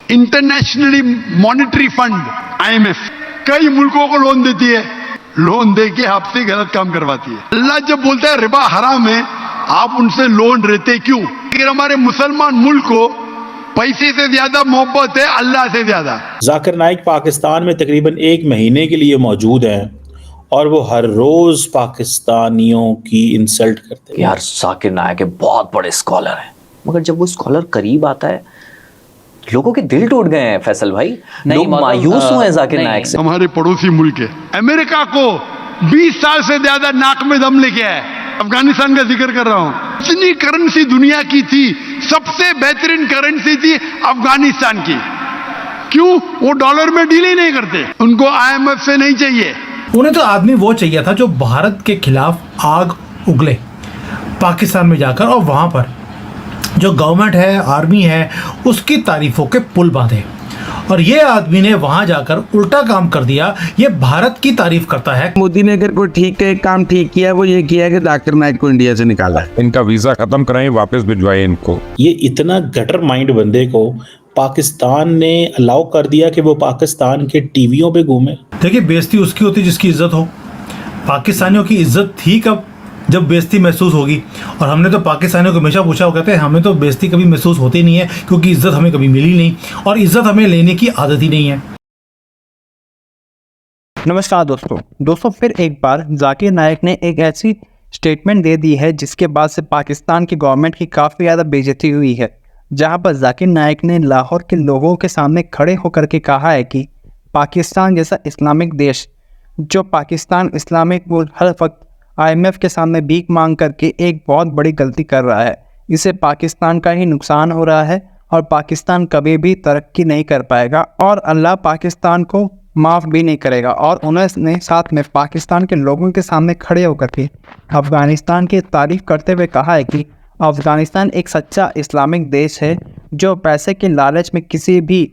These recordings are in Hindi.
इंटरनेशनली मॉनेटरी फंड IMF कई मुल्कों को लोन देती है, लोन दे के आपसे गलत काम करवाती है। अल्लाह जब बोलता है रिबा हराम है, आप उनसे लोन लेते क्यों? अगर हमारे मुसलमान मुल्क को पैसे से ज्यादा मोहब्बत है अल्लाह से ज्यादा। जाकिर नाइक पाकिस्तान में तकरीबन 1 महीने के लिए मौजूद हैं और वो हर रोज पाकिस्तानियों की इंसल्ट करते हैं। यार जाकिर नाइक के बहुत बड़े स्कॉलर हैं, मगर जब वो स्कॉलर करीब आता है लोगों के दिल टूट गए हैं फैसल भाई, लोग मायूस हुए हैं जाकिर नाइक से। हमारे पड़ोसी मुल्क है अमेरिका को 20 साल से ज्यादा नाक में दम लेके आया है। अफगानिस्तान का जिक्र कर रहा हूं। इतनी करेंसी दुनिया की थी, सबसे बेहतरीन करेंसी थी अफगानिस्तान की। क्यों? वो डॉलर में डील ही नहीं करते, उनको IMF से नहीं चाहिए। उन्हें तो आदमी वो चाहिए था जो भारत के खिलाफ आग उगले पाकिस्तान में जाकर, और वहाँ पर जो गवर्नमेंट है, आर्मी है, उसकी तारीफों के पुल बांधे। और ये आदमी ने वहाँ जाकर उल्टा काम कर दिया। ये भारत की तारीफ करता है। मोदी ने अगर कोई ठीक काम ठीक किया, वो ये किया कि जाकिर नाइक को इंडिया से निकाला, इनका वीजा खत्म कराएं, वापस भिजवाएं इनको। ये इतना गटर माइंड बंदे को पाकिस्तान ने अलाउ कर दिया कि वो पाकिस्तान के टीवियों पे घूमे। देखिए, बेइज्जती उसकी होती जिसकी इज्जत हो। पाकिस्तानियों की इज्जत थी कब? जब बेइज्जती महसूस होगी। और हमने तो पाकिस्तानियों को हमेशा पूछा, वो कहते हैं हमें तो बेइज्जती कभी महसूस होती नहीं है, क्योंकि इज्जत हमें कभी मिली नहीं और इज्जत हमें लेने की आदत ही नहीं है। नमस्कार दोस्तों फिर एक बार जाकिर नाइक ने एक ऐसी स्टेटमेंट दे दी है जिसके बाद से पाकिस्तान की गवर्नमेंट की काफ़ी ज़्यादा बेइज्जती हुई है। जहां पर जाकिर नाइक ने लाहौर के लोगों के सामने खड़े होकर के कहा है कि पाकिस्तान जैसा इस्लामिक देश, जो पाकिस्तान इस्लामिक मुल्क हर वक्त IMF के सामने भीख मांग करके एक बहुत बड़ी गलती कर रहा है। इससे पाकिस्तान का ही नुकसान हो रहा है और पाकिस्तान कभी भी तरक्की नहीं कर पाएगा और अल्लाह पाकिस्तान को माफ़ भी नहीं करेगा। और उन्होंने साथ में पाकिस्तान के लोगों के सामने खड़े होकर के अफ़गानिस्तान की तारीफ़ करते हुए कहा है कि अफ़गानिस्तान एक सच्चा इस्लामिक देश है जो पैसे के लालच में किसी भी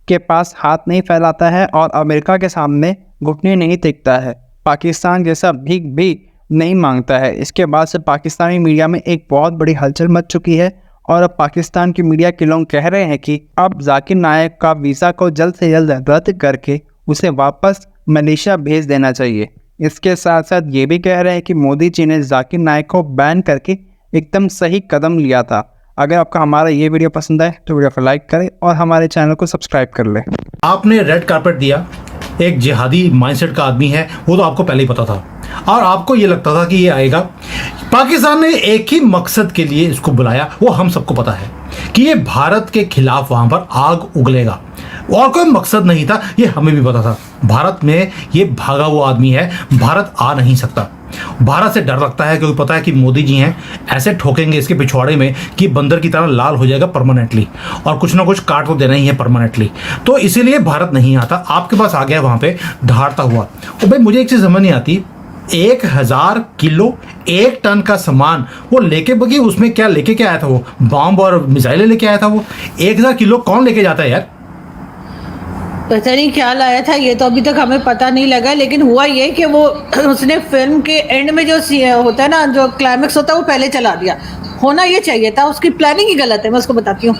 के पास हाथ नहीं फैलाता है और अमेरिका के सामने घुटने नहीं टेकता है, पाकिस्तान जैसा भीख भी नहीं मांगता है। इसके बाद से पाकिस्तानी मीडिया में एक बहुत बड़ी हलचल मच चुकी है और अब पाकिस्तान की मीडिया के लोग कह रहे हैं कि अब जाकिर नाइक का वीज़ा को जल्द से जल्द रद्द करके उसे वापस मलेशिया भेज देना चाहिए। इसके साथ साथ ये भी कह रहे हैं कि मोदी जी ने जाकिर नाइक को बैन करके एकदम सही कदम लिया था। अगर आपको हमारा ये वीडियो पसंद आए तो वीडियो को लाइक करें और हमारे चैनल को सब्सक्राइब कर लें। आपने रेड कारपेट दिया, एक जिहादी माइंडसेट का आदमी है, वो तो आपको पहले ही पता था और आपको ये लगता था कि ये आएगा। पाकिस्तान ने एक ही मकसद के लिए इसको बुलाया, वो हम सबको पता है कि ये भारत के खिलाफ वहाँ पर आग उगलेगा, और कोई मकसद नहीं था, ये हमें भी पता था। भारत में ये भागा हुआ आदमी है, भारत आ नहीं सकता। भारत से डर लगता है क्योंकि पता है कि मोदी जी हैं, ऐसे ठोकेंगे इसके पिछवाड़े में कि बंदर की तरह लाल हो जाएगा परमानेंटली, और कुछ ना कुछ काट तो देना ही है परमानेंटली। तो इसीलिए भारत नहीं आता। आपके पास आ गया वहाँ पे दहाड़ता हुआ। और भाई मुझे एक चीज़ समझ नहीं आती, 1000 किलो 1 टन का सामान वो लेके बगी, उसमें क्या लेके क्या आया था? वो बॉम्ब और मिसाइलें लेके आया था। वो 1000 किलो कौन लेके जाता है यार? पता नहीं क्या लाया था, ये तो अभी तक हमें पता नहीं लगा। लेकिन हुआ ये कि वो उसने फिल्म के एंड में जो होता है ना, जो क्लाइमेक्स होता है, वो पहले चला दिया। होना ये चाहिए था, उसकी प्लानिंग ही गलत है। मैं उसको बताती हूँ,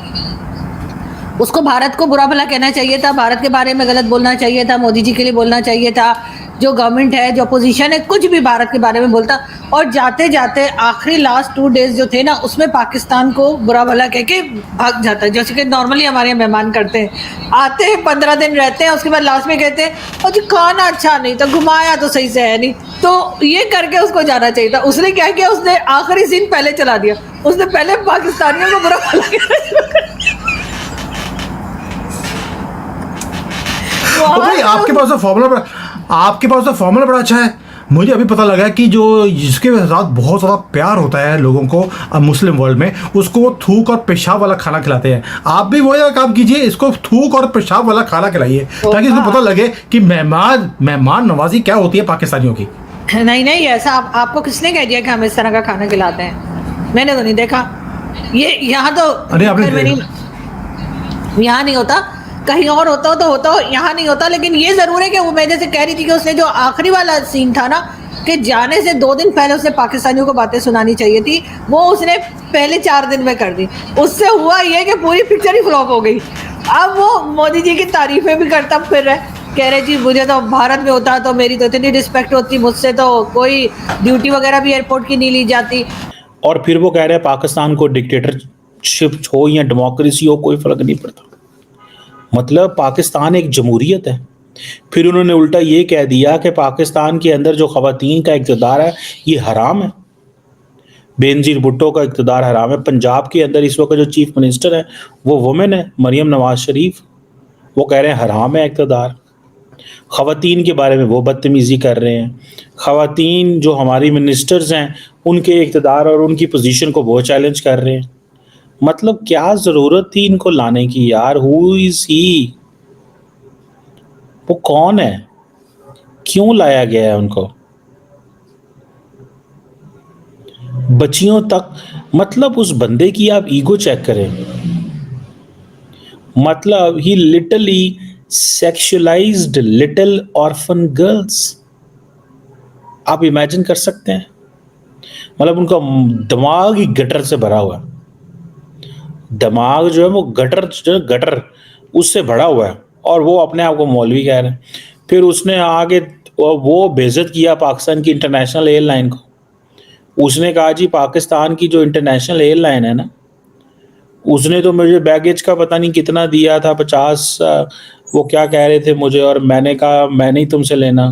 उसको भारत को बुरा भला कहना चाहिए था, भारत के बारे में गलत बोलना चाहिए था, मोदी जी के लिए बोलना चाहिए था। जो गवर्नमेंट है, जो अपोजिशन है, कुछ भी भारत के बारे में बोलता, और जाते जाते आखिरी लास्ट 2 डेज जो थे ना, उसमें पाकिस्तान को बुरा भला कह के भाग जाता है। जैसे कि नॉर्मली हमारे यहाँ मेहमान करते हैं, आते हैं 15 दिन रहते हैं, उसके बाद लास्ट में कहते हैं और जी खाना अच्छा नहीं था, घुमाया तो सही से है नहीं। तो ये करके उसको जाना चाहिए था। उसने क्या किया, उसने आखिरी सीन पहले चला दिया। उसने पहले पाकिस्तानियों को बुरा भला आपके पास तो फॉर्मूला बड़ा अच्छा है। मुझे अभी पता लगा कि जो जिसके साथ बहुत ज़्यादा प्यार होता है लोगों को मुस्लिम वर्ल्ड में, उसको वो थूक और पेशाब वाला खाना खिलाते हैं। आप भी वही काम कीजिए, इसको थूक और पेशाब वाला खाना खिलाइए, ताकि इसको पता लगे कि मेहमान नवाजी क्या होती है पाकिस्तानियों की। नहीं, ऐसा आपको किसने कह दिया कि हम इस तरह का खाना खिलाते हैं? मैंने तो नहीं देखा। ये यहाँ तो यहाँ नहीं होता, कहीं और होता हो तो होता हो, यहाँ नहीं होता। लेकिन ये ज़रूर है कि वो मैं जैसे कह रही थी कि उसने जो आखिरी वाला सीन था ना, कि जाने से 2 दिन पहले उसने पाकिस्तानियों को बातें सुनानी चाहिए थी, वो उसने पहले 4 दिन में कर दी। उससे हुआ ये कि पूरी पिक्चर ही फ्लॉप हो गई। अब वो मोदी जी की तारीफें भी करता फिर रहा है, कह रहे जी मुझे तो भारत में होता तो मेरी तो इतनी रिस्पेक्ट होती, मुझसे तो कोई ड्यूटी वगैरह भी एयरपोर्ट की नहीं ली जाती। और फिर वो कह रहे हैं पाकिस्तान को डिक्टेटरशिप हो या डेमोक्रेसी हो कोई फर्क नहीं पड़ता। मतलब पाकिस्तान एक जमहूरियत है। फिर उन्होंने उल्टा ये कह दिया कि पाकिस्तान के अंदर जो खवातीन का इक़्तिदार है ये हराम है, बेनज़ीर भुट्टो का इक़्तिदार हराम है। पंजाब के अंदर इस वक्त जो चीफ मिनिस्टर है वो वुमेन है, मरियम नवाज शरीफ, वो कह रहे हैं हराम है इक़्तिदार। ख़वातीन के बारे में वो बदतमीज़ी कर रहे हैं। ख़वातीन जो हमारी मिनिस्टर्स हैं उनके इक़्तिदार और उनकी पोजीशन को वो चैलेंज कर रहे हैं। मतलब क्या ज़रूरत थी इनको लाने की यार? हु इज़ ही? वो कौन है? क्यों लाया गया है उनको? बच्चियों तक, मतलब उस बंदे की आप ईगो चेक करें। मतलब ही लिटरली सेक्सुअलाइज्ड लिटिल ऑर्फन गर्ल्स। आप इमेजिन कर सकते हैं? मतलब उनका दिमाग ही गटर से भरा हुआ है। दिमाग जो है वो गटर उससे भरा हुआ है और वो अपने आप को मौलवी कह रहे हैं। फिर उसने आगे वो बेइज्जत किया पाकिस्तान की इंटरनेशनल एयरलाइन को। उसने कहा जी पाकिस्तान की जो इंटरनेशनल एयरलाइन है ना, उसने तो मुझे बैगेज का पता नहीं कितना दिया था, 50 वो क्या कह रहे थे मुझे, और मैंने कहा मैं नहीं तुमसे लेना।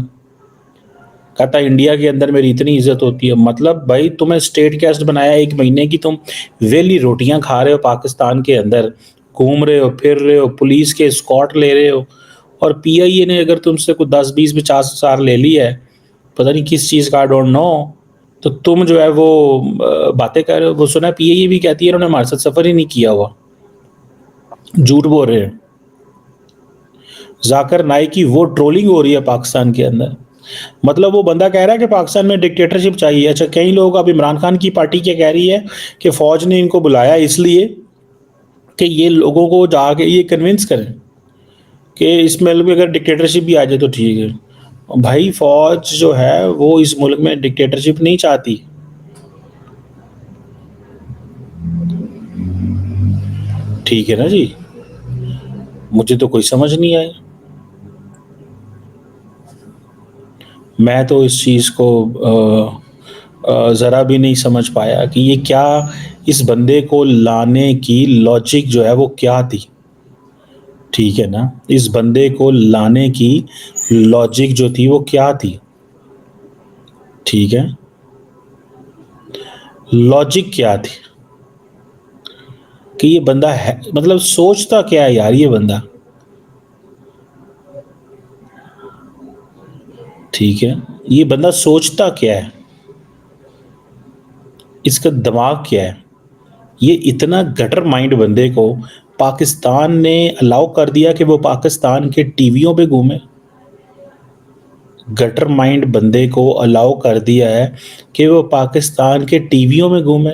कहता इंडिया के अंदर मेरी इतनी इज्जत होती है। मतलब भाई तुम्हें स्टेट गेस्ट बनाया 1 महीने की, तुम वेली रोटियां खा रहे हो पाकिस्तान के अंदर, घूम रहे हो, फिर रहे हो, पुलिस के स्कॉट ले रहे हो, और PIA ने अगर तुमसे कुछ 10 20 50 हज़ार ले लिया है पता नहीं किस चीज़ का, आई डोंट नो, तो तुम जो है वो बातें कर रहे हो। वो सुना है PIA भी कहती है उन्होंने हमारे साथ सफ़र ही नहीं किया हुआ, झूठ बोल रहे हैं। जाकिर नाइक की वो ट्रोलिंग हो रही है पाकिस्तान के अंदर। मतलब वो बंदा कह रहा है कि पाकिस्तान में डिक्टेटरशिप चाहिए। अच्छा, कई लोग, अब इमरान खान की पार्टी क्या कह रही है कि फ़ौज ने इनको बुलाया इसलिए कि ये लोगों को जाके ये कन्विंस करें कि इस मुल्क में अगर डिक्टेटरशिप भी आ जाए तो ठीक है। भाई फ़ौज जो है वो इस मुल्क में डिक्टेटरशिप नहीं चाहती। ठीक है ना जी, मुझे तो कोई समझ नहीं आया। मैं तो इस चीज़ को ज़रा भी नहीं समझ पाया कि ये क्या, इस बंदे को लाने की लॉजिक जो है वो क्या थी। ठीक है ना, इस बंदे को लाने की लॉजिक जो थी वो क्या थी। ठीक है, लॉजिक क्या थी कि ये बंदा है, मतलब सोचता क्या है यार ये बंदा। ठीक है, ये बंदा सोचता क्या है, इसका दिमाग क्या है। ये इतना गटर माइंड बंदे को पाकिस्तान ने अलाउ कर दिया कि वो पाकिस्तान के टीवियों पे घूमे। गटर माइंड बंदे को अलाउ कर दिया है कि वो पाकिस्तान के टीवियों में घूमे।